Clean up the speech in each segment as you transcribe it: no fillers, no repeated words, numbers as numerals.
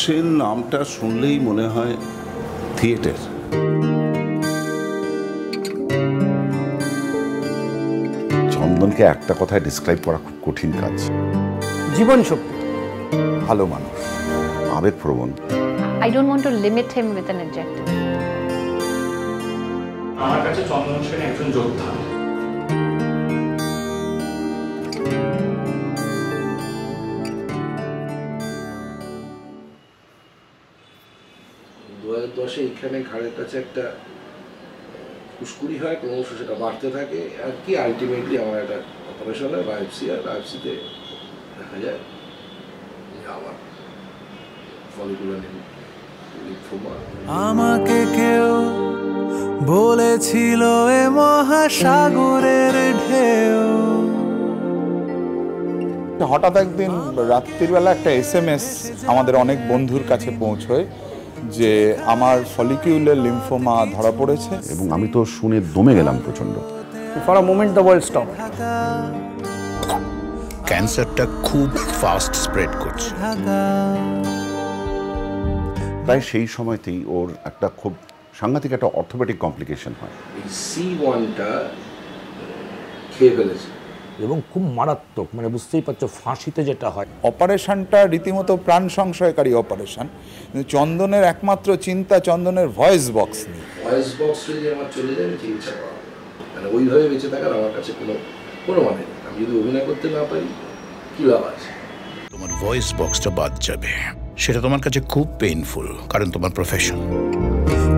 সেন নামটা শুনলেই মনে হয় থিয়েটার। চন্দনকে একটা কথায় ডিসক্রাইব করা খুব কঠিন কাজ। জীবন শক্তি, ভালো মানুষ, আবেগপ্রবণ। I don't want to limit him with an adjective. আমার কাছে চন্দন সেন একজন যোদ্ধা। এখানে ঘাড়ের কাছে একটা ফুসকুড়ি হয়, ক্রমশ সেটা বাড়তে থাকে আর কি। আলটিমেটলি আমার একটা অপারেশন হয় বায়োপসি, আর বায়োপসিতে দেখা যায় আমার ফলিকুলার লিম্ফোমা। আমাকে কেউ বলেছিল এ মহাসাগরের ঢেউ। হঠাৎ একদিন রাত্রিবেলা একটা SMS আমাদের অনেক বন্ধুর কাছে পৌঁছয় যে আমার ফলিকিউলার লিম্ফোমা ধরা পড়েছে, এবং আমি তো শুনে দমে গেলাম প্রচন্ড। For a moment the world stop. ক্যান্সারটা খুব ফাস্ট স্প্রেড করছে। প্রায় সেই সময়তেই ওর একটা খুব সাংঘাতিক একটা অর্থোপেডিক কমপ্লিকেশন হয়। এই C1টা খেয়ে ফেলেছে এবং খুব মারাত্মক, মানে বুঝতেই পারছো ফাঁসিতে যেটা হয়। অপারেশনটা রীতিমতো প্রাণ সংশয়কারী অপারেশন, কিন্তু চন্দনের একমাত্র চিন্তা চন্দনের ভয়েস বক্স নেই। ভয়েস বক্স যদি আমার চলে যায় চিকিৎসা করা, মানে ওইভাবে বেঁচে থাকার আমার কাছে কোনো মানে নেই। আমি যদি অভিনয় করতে না পারি কি লাভ আছে? তোমার ভয়েস বক্সটা বাদ যাবে, সেটা তোমার কাছে খুব পেইনফুল, কারণ তোমার প্রফেশন।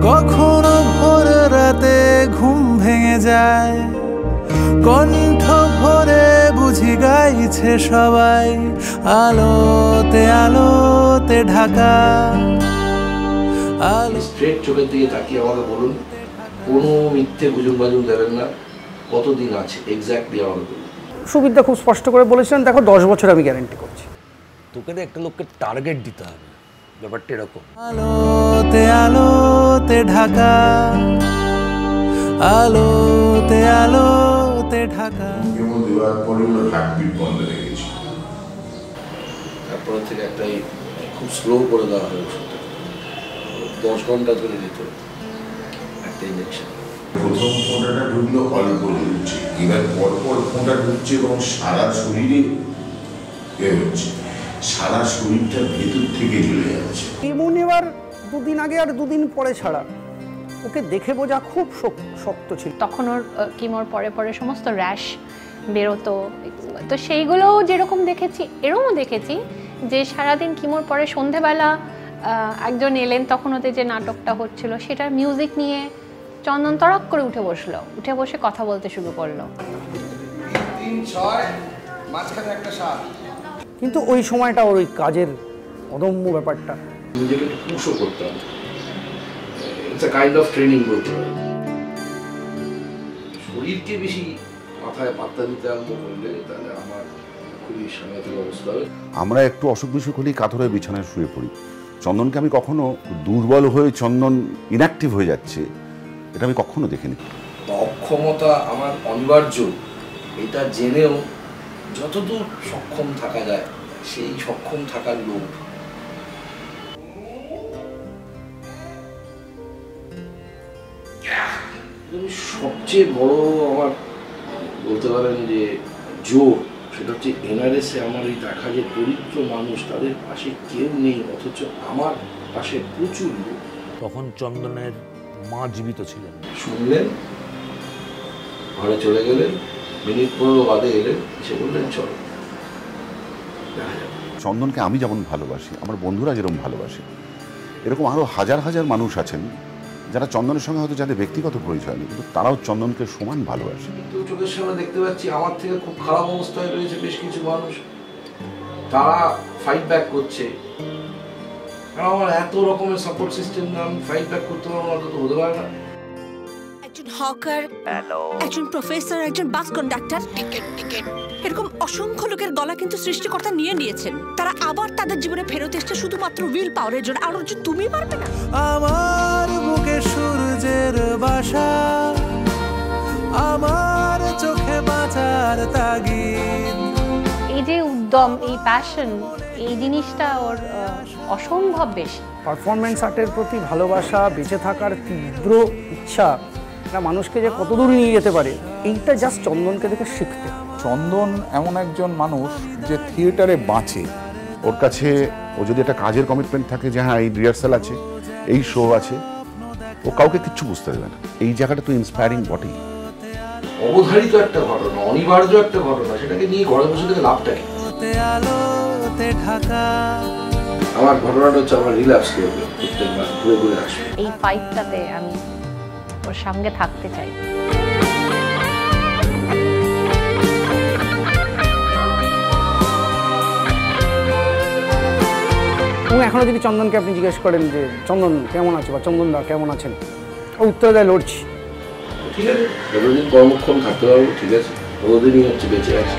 কখনো ভোর রাতে ঘুম ভেঙে যায়, কণ্ঠ ভরে বুঝি গাইছে সবাই, আলোতে আলোতে ঢাকা। স্ট্রেট চোখের দিকে তাকিয়ে আমাকে বলুন, কোনো মিথ্যে গুজব বাজুন দেবেন না, কতদিন আছে এক্স্যাক্টলি আমাকে বলুন। সুবিধা খুব স্পষ্ট করে বলেছিলেন, দেখো 10 বছর আমি গ্যারেন্টি করছি। তোকে তো একটা লোককে টার্গেট দিতে হবে, ব্যাপারটা এরকম। আলোতে আলোতে ঢাকা, আলোতে আলোতে ঢাকা। কেমন দেওয়ার পরে হার্টবিট বন্ধ হয়ে গেছে, তারপরে থেকে একটাই খুব স্লো করে দেওয়া হয় ওষুধটা, 10 ঘন্টা ধরে দিত একটা ইঞ্জেকশন। প্রথম ফোঁটাটা ঢুকলো অল্প ঢুকছে, এবার পরপর ফোঁটা ঢুকছে এবং সারা শরীরে হচ্ছে, সারা শরীরটা ভেতর থেকে জ্বলে যাচ্ছে। ইমুন এবার 2 দিন আগে আর 2 দিন পরে ছাড়া, ওকে দেখে বোঝা খুব শক্ত ছিল। তখন ওর কিমোর পরে পরে সমস্ত র্যাশ বেরোতো, তো সেইগুলোও যেরকম দেখেছি এরকমও দেখেছি যে সারাদিন কিমোর পরে সন্ধেবেলা একজন এলেন, তখন ওদের যে নাটকটা হচ্ছিল সেটার মিউজিক নিয়ে চন্দন তড়ক করে উঠে বসলো, উঠে বসে কথা বলতে শুরু করলো। 3, 6 মাঝখানে একটা 7। কিন্তু ওই সময়টা ওর ওই কাজের অদম্য ব্যাপারটা, নিজেকে পুশও করতাম। It's a kind of training বলতে পারি। শরীরকে বেশি মাথায় পাত্তা দিতে আরম্ভ করলে তাহলে আমার খুবই সাংঘাতিক অবস্থা হবে। আমরা একটু অসুখ বিসুখ হলেই কাতর হয়ে বিছানায় শুয়ে পড়ি। চন্দনকে আমি কখনো দুর্বল হয়ে চন্দন ইনঅ্যাক্টিভ হয়ে যাচ্ছে এটা আমি কখনো দেখিনি। অক্ষমতা আমার অনিবার্য, এটা জেনেও যতদূর সক্ষম থাকা যায় সেই সক্ষম থাকার লোক। সবচেয়ে বড় আমার বলতে পারেন যে জোর, সেটা হচ্ছে NRS এ আমার এই দেখা যে দরিদ্র মানুষ, তাদের পাশে কেউ নেই, অথচ আমার পাশে প্রচুর লোক। তখন চন্দনের মা জীবিত ছিলেন। শুনলেন, ঘরে চলে গেলেন, মিনিট 15 বাদে এলেন, এসে বললেন চলো দেখা যাবে। চন্দনকে আমি যেমন ভালোবাসি, আমার বন্ধুরা যেরকম ভালোবাসে, এরকম আরও হাজার হাজার মানুষ আছেন যারা চন্দনের সঙ্গে হয়তো যাদের ব্যক্তিগত পরিচয় নেই, কিন্তু তারাও চন্দনকে সমান ভালোবাসে। কিন্তু চোখের সামনে দেখতে পাচ্ছি আমার থেকে খুব খারাপ অবস্থায় রয়েছে বেশ কিছু মানুষ, তারা ফাইট ব্যাক করছে। আমার এত রকমের সাপোর্ট সিস্টেম না, আমি ফাইট ব্যাক করতে পারবো না, তো হতে পারে না। একজন হকার, একজন প্রফেসর, একজন বাস কন্ডাক্টর, এরকম অসংখ্য লোকের গলা কিন্তু সৃষ্টিকর্তা নিয়ে নিয়েছেন। তারা আবার তাদের জীবনে ফেরত এসছে শুধুমাত্র উইল পাওয়ারের জন্য। আর অর্জুন, তুমি পারবে না? আমার বুকে সূর্যের বাসা, আমার চোখে বাঁচার তাগিদ। এই যে উদ্যম, এই প্যাশন, এই জিনিসটা ওর অসম্ভব বেশি। পারফরমেন্স আর্টের প্রতি ভালোবাসা, বেঁচে থাকার তীব্র ইচ্ছা, এটা মানুষকে যে কতদূর নিয়ে যেতে পারে, এইটা জাস্ট চন্দনকে দেখে শিখতে। চন্দন এমন একজন মানুষ যে থিয়েটারে বাঁচে। ওর কাছে ও যদি একটা কাজের কমিটমেন্ট থাকে যে হ্যাঁ এই রিহার্সাল আছে, এই শো আছে, ও কাউকে কিচ্ছু বুঝতে দেবে না। এই জায়গাটা তো ইন্সপায়ারিং বটেই। অবধারিত একটা ঘটনা, অনিবার্য একটা ঘটনা, সেটাকে নিয়ে ঘরে বসে থেকে লাভটা কি? আমার ঘটনাটা হচ্ছে আমার রিল্যাপস করবে, প্রত্যেকবার ঘুরে ঘুরে আসবে। এই ফাইটটাতে আমি ওর সঙ্গে থাকতে চাই। এবং এখনো যদি চন্দনকে আপনি জিজ্ঞেস করেন যে চন্দন কেমন আছে বা চন্দন দা কেমন আছেন, ও উত্তর দেয় লড়ছি। ঠিক আছে, যতদিন কর্মক্ষম থাকতে পারবো ঠিক আছে, ততদিনই হচ্ছে বেঁচে আছে।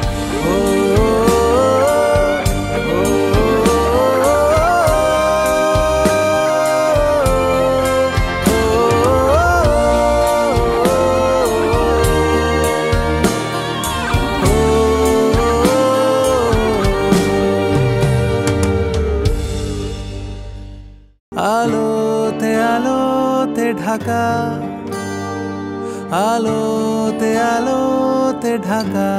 আলোতে আলোতে ঢাকা, আলোতে আলোতে ঢাকা।